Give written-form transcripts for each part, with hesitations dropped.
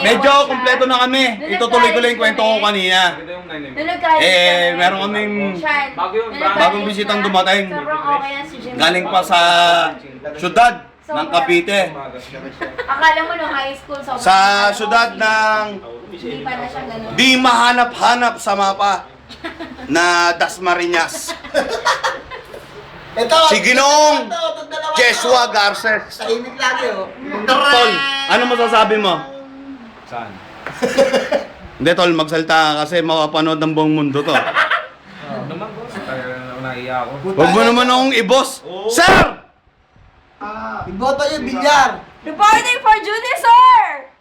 Medyo kompleto na kami. Itutuloy ko lang yung kwento ko kanina. Meron kaming bagong bisitang dumating. Galing pa sa syudad ng Cavite. Akala mo nung high school sa syudad ng hindi pa na siya ganun. di mahanap-hanap sa mapa na Dasmariñas. Ito, Si Ginoong Joshua Garces. tahimik lagi, oh. Tol, ano masasabi mo? Saan? Hindi, Tol, magsalita ka kasi mapapanood ng buong mundo to. Naman boss, kaya naiya ako. Huwag mo naman akong i-boss. Sir! Iboto yung bilyar. Reporting for duty, sir!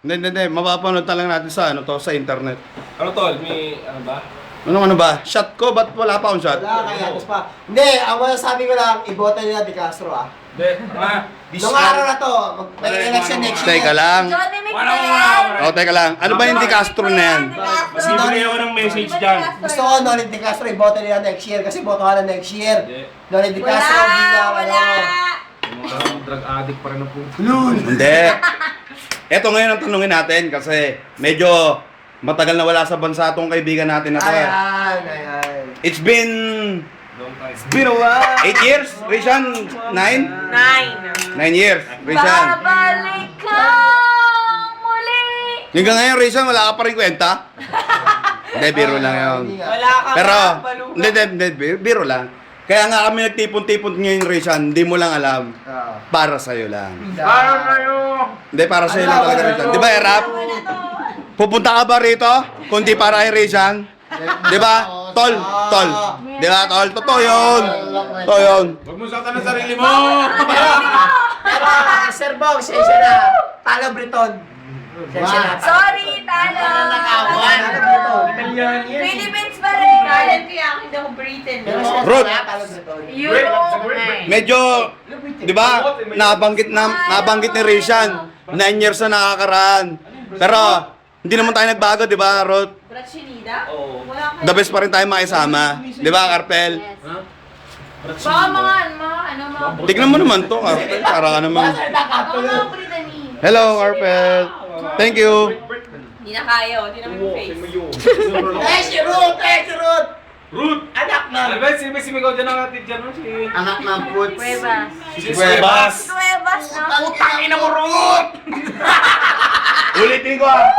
Hindi. Mapapanood talaga natin sa sa internet. Ano tol, may ano ba? Ano ba? Shot ko? Ba't wala pa akong shot? Wala, kaya tapos pa. Hindi, ang masasabi ko lang, iboto nila Di Castro, ah. Hindi, Nung araw na to, mag-election next year. Teka lang. Johnny McNair! Teka lang. Ano ba yung Di Castro na yan? Mas bibigay ako ng message dyan. Gusto ko Nolin Di Castro, iboto nila next year kasi botohan na next year. Nolin Di Wala! Castro, Villar, Wala! Yung mga drug addict pa rin ang puto. Hindi. Eto ngayon ang tanungin natin kasi medyo matagal na wala sa bansa itong kaibigan natin na to. Ayan. It's been Been a while. 8 years? Rishan? 9? 9 years. Rishan. Babalik ka muli! Hanggang ngayon, Rishan, wala ka pa rin kwenta? Hindi, biro lang yun. Wala ka. Pero, hindi, biro lang. Kaya nga kami nagtipon-tipon ngayon, Rishan, hindi mo lang alam. Para sa'yo lang. Para sa'yo. Hindi, para sa'yo lang talaga, Rishan. Di ba, Erap? Pupunta ka ba rito? Kundi para kay Rishan? Di ba? Tol. Di ba, Tol? Totoo yun. Totoo yun. Huwag mo saktan ang sarili mo. Pero, Sir Bong, sensya na. Talo Briton. Sensya na. Sorry, talo! Talo Briton. Philippines pa rin! Kaya kaya ako hindi ako Britain. Ruth. Talo Briton. Medyo, di ba, nabanggit ni Rishan, 9 years na nakakaraan. Pero, hindi naman tayo nagbago, di ba, Ruth? Bratsinida? Oo. Wala The best pa rin tayo makisama. Di ba, Carpel? Baka mga Tignan mo naman to, Carpel. Para ka naman. mga Brittany. Hello, Carpel. Thank you. Hindi na kaya, hindi naman yung face. Si Ruth! Si Ruth! Root! Anak na. Ano ba? Simigaw dyan ang atid dyan. Si... Anak na Puts. Cuevas. Si Cuevas. Cuevas, no? Putang ina mo, Ruth! Ulitin ko ah.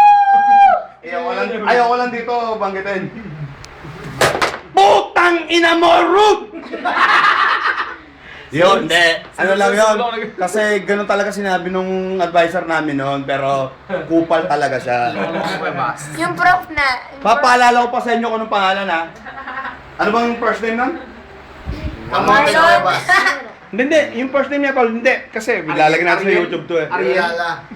Ayaw ko lang dito banggitin. Putang ina mo, Ruth! Yun, hindi. Ano lang yun? Kasi ganun talaga sinabi nung advisor namin noon, pero kupal talaga siya. Yung prof na. Papaalala ko pa sa inyo kung anong pangalan ha. Ano bang first name nun? Kamote Cuevas. Hindi. Yung first name niya, Tol. Hindi. Kasi lalagyan natin sa YouTube to eh. Ariela.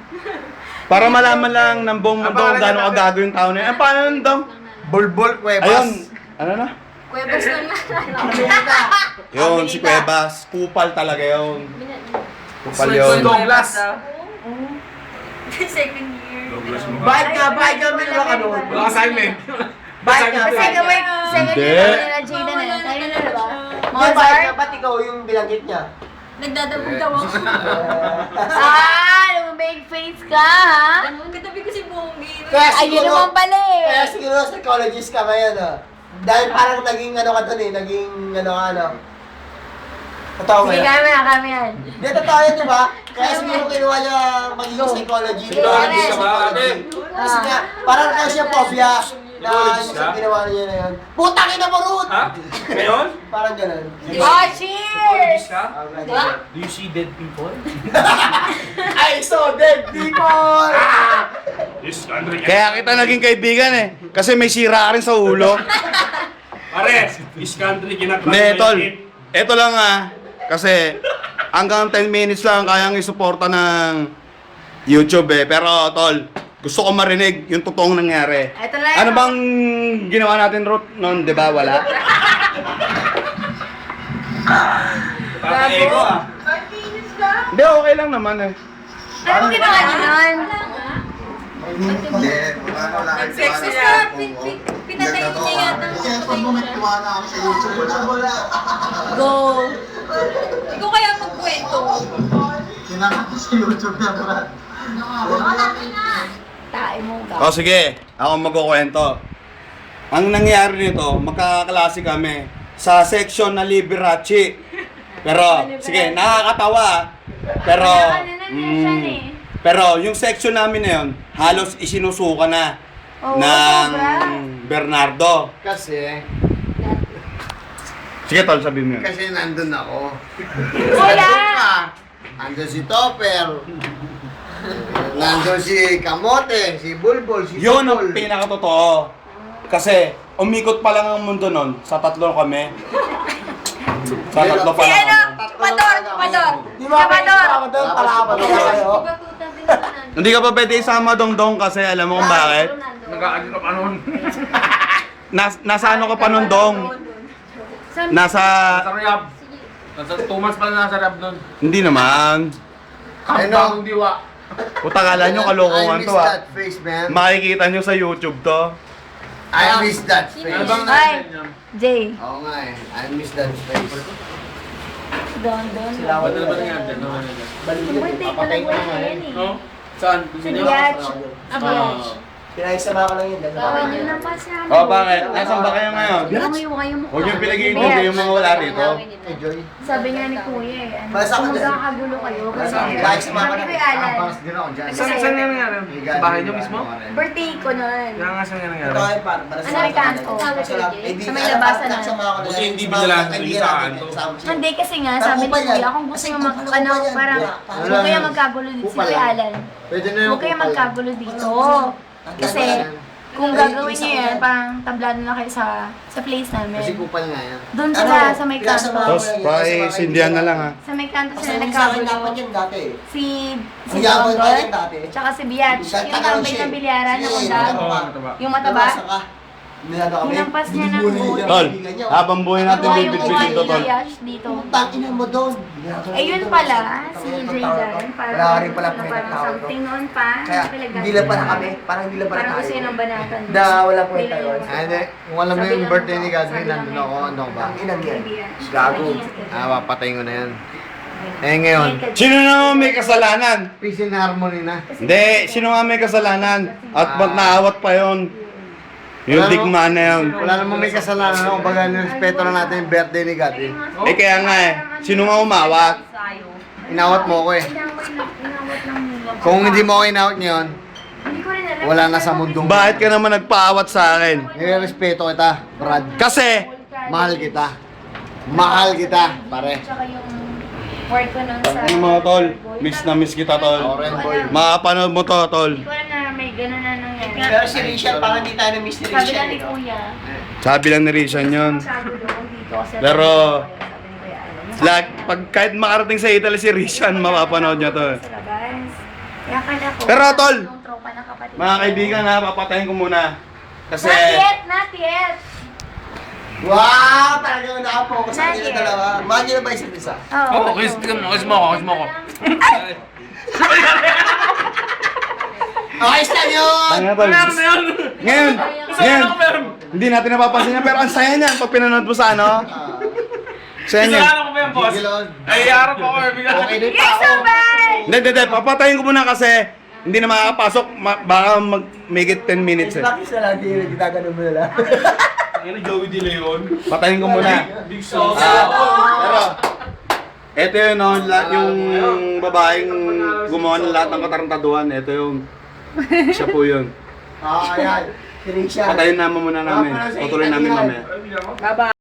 Para malaman lang ng buong mundo kung gaano kagago yung tao na yun. Ang paano nun daw? Bulbul Cuevas. Ayun. Ano na? Cuevas lang Pinita. Yun, si Cuevas. Kupal talaga yun. Kupal yun. Douglas. Second year. Bayad ka minula ka doon. Wala assignment. Bayad ka. Second Hindi. year nila Jada na lang. Tayo na ba? Bayad ka, ba't ikaw yung binanggit niya? Nagdadabog daw ako. Lumabig face ka, ha? Katabi ko si Bongi. Ayun naman pala eh. Kaya siguro psychologist ka ngayon, ah. Dahil parang naging ano ka doon eh, naging ano. Totoo ba Sige, yan? kami yan. Hindi, totoo yan, di ba? Kaya siguro kinuha niya magiging psychology. Psychologist ka ba, ate? Kasi nga, parang ano siya phobia na Psychologist yung ka? ginawa niya na yun. Putang ina mo, Ruth! Ha? Ngayon? Parang ganun. Oh, cheers! ka? Diba? Do you see dead people? I saw dead people! Yes, Andre. Kaya kita naging kaibigan eh. Kasi may sira ka rin sa ulo. Pare, is country kinakran. Hindi, Tol. Ito lang ah. Kasi hanggang 10 minutes lang kayang isuporta ng YouTube eh. Pero, Tol, gusto ko marinig yung totoong nangyari. Ito lang. Ano bang ginawa natin, Ruth, noon? Di ba? Wala? Papa-ego ah. Hindi, okay lang naman eh. Ano mo ginawa niyo nun? Nag-sex Basta, pinatay niya yata. Go! Ikaw kaya magkwento. Sinama sa YouTube na, Brad. Babae mo ka. O sige, ako magkukwento. Ang nangyari nito, magkakaklase kami sa section na Liberace. Pero, sige, nakakatawa. Pero, pero yung section namin na yun, halos isinusuka na Oo, ng sobra. Bernardo. Kasi, Sige, tol, sabihin mo yun. kasi nandun ako. Wala! Nandun si Topper. Nandun si Kamote, si Bulbul, si Yun ang Tupol. pinakatotoo. Kasi, umikot pa lang ang mundo nun, sa tatlo kami. Sa tatlo pa Si lang ano? kami. Tumador! Tumador! Di ba kayo Tumador! kasama doon? Palaban na kayo. Hindi ka pa pwede isama dong-dong kasi alam mo kung bakit? Nag-aagin ka pa nun. Nasa ano ka pa nun, dong? Nasa... Nasa rehab. Nasa 2 months pa lang nasa rehab nun. Hindi naman. Kampang diwa. Puta, kala nyo kalokohan I miss to ah. that face, man. Makikita nyo sa YouTube to. I miss that face. Ano bang Ay. natin niya? Jay. Oo nga eh. I miss that face. Doon. Ba't na ba nangyari dyan? Birthday ko lang wala yan eh. No? Saan? Sa Biatch. Pinaisama ko lang yun. Gawin nyo na pa siya. O, bakit? Nasaan ba kayo ngayon? Kayo mo. Huwag yung pinag-iintindi yung mga wala rito. Enjoy. Sabi nga ni Kuya eh, ano, Basta ka kung dyan. magkakagulo kayo, kasi Kahit sumama sabi na. ko Alan, din ako dyan. Saan nga nangyari? Sa bahay niyo mismo? birthday ko nun. Kaya nga saan nga nangyari? Ito ay para Ano may kanto? Sa may labasan na. Buti hindi binalaan sa iyo sa kanto. Hindi kasi nga, sabi ni Kuya, kung gusto nyo ano, parang, huwag kayo magkagulo dito si Kuya Alan. Pwede na yung Huwag kayo magkagulo dito. Kasi, kung gagawin nyo yan, parang tablado na kayo sa place namin. Kasi kupal nga yan. Doon sila sa may kanto. Tapos, sindihan na lang ha. Sa may kanto Kasi sila yung sa akin dapat nagkagulo. yan dati. Si Ang yaman pa Dondon, yan dati. tsaka si Biatch. Yung tambay ng bilyaran na undag. Oo, mataba. Yung mataba. Nilado kami. Hinampas niya ng buhay. Tol, habang buhay natin Yung bibit-bit dito, tol. Biatch dito. Tangina mo doon. Eh yun pala, si Jaydan, Wala rin pala parang pinagtawag. something noon pa. Kaya hindi lang pala kami. Parang hindi lang pala Parang tayo. gusto yun ang banatan. Na wala po tayo. Hindi, kung alam mo yung birthday ni Godwin, nandun ako, ano ba? Ang inang yan. Gago. Papatayin ko na yan. Eh ngayon, Sino naman may kasalanan? peace and harmony na. Hindi, sino nga may kasalanan? At ba't naawat pa yon? Yung digma na yun. Wala namang may kasalanan, no? Kumbaga, nirespeto na natin yung birthday ni Godwin. Eh kaya nga eh, sino nga umawat? Inawat mo ko eh. Kung hindi mo ako inawat ngayon, wala na sa mundong. Bakit ka naman nagpaawat sa akin? Nirespeto kita, Brad. Kasi, Mahal kita. Mahal kita, pare. Tsaka yung work ko nun sa... ang mga tol, miss kita tol. Oren boy. Makapanood mo to tol. Hindi ko alam na may gano'n na nangyari. Pero si Richard, parang hindi tayo na-miss ni Sabi lang Richard. ni Kuya. Sabi lang ni Rishan yun. Masyado doon dito kasi... Pero- Sabi ni Kuya Alan. Like, pag kahit makarating sa Italy si Rishan, mapapanood niya to. Sa labas. Kaya kala ko... Pero, tol, yung tropa ng kapatid. Mga kaibigan ha, papatayin ko muna. Kasi, Not yet! Wow! Talagang nakapokus sa kanila dalawa. Mahal niyo na ba isa't isa? Oo, kiss mo ako. Ayos lang yun! tanga tol. Meron na yun! Ngayon, ngayon, Meron! hindi natin napapansin yan, pero ang saya niyan pag pinanood mo sa ano. Saya niyan. Kasalanan ko ba yan, boss? Gigilon. Ay, harap ako eh. Bigla. Okay din Yes, pa ako. sabay! Hindi, papatayin ko muna kasi hindi na makakapasok, baka make it 10 minutes eh. Bakit na lang, di ginaganon mo na lang. Ano, Joey De Leon? Patayin ko muna. Big Soul. Pero, eto yun, no, yung babaeng gumawa ng lahat ng katarantaduhan, eto yung, siya po yun. Ayan. Si Richard. Patayin naman muna namin. Tutuloy namin mamaya. Baba.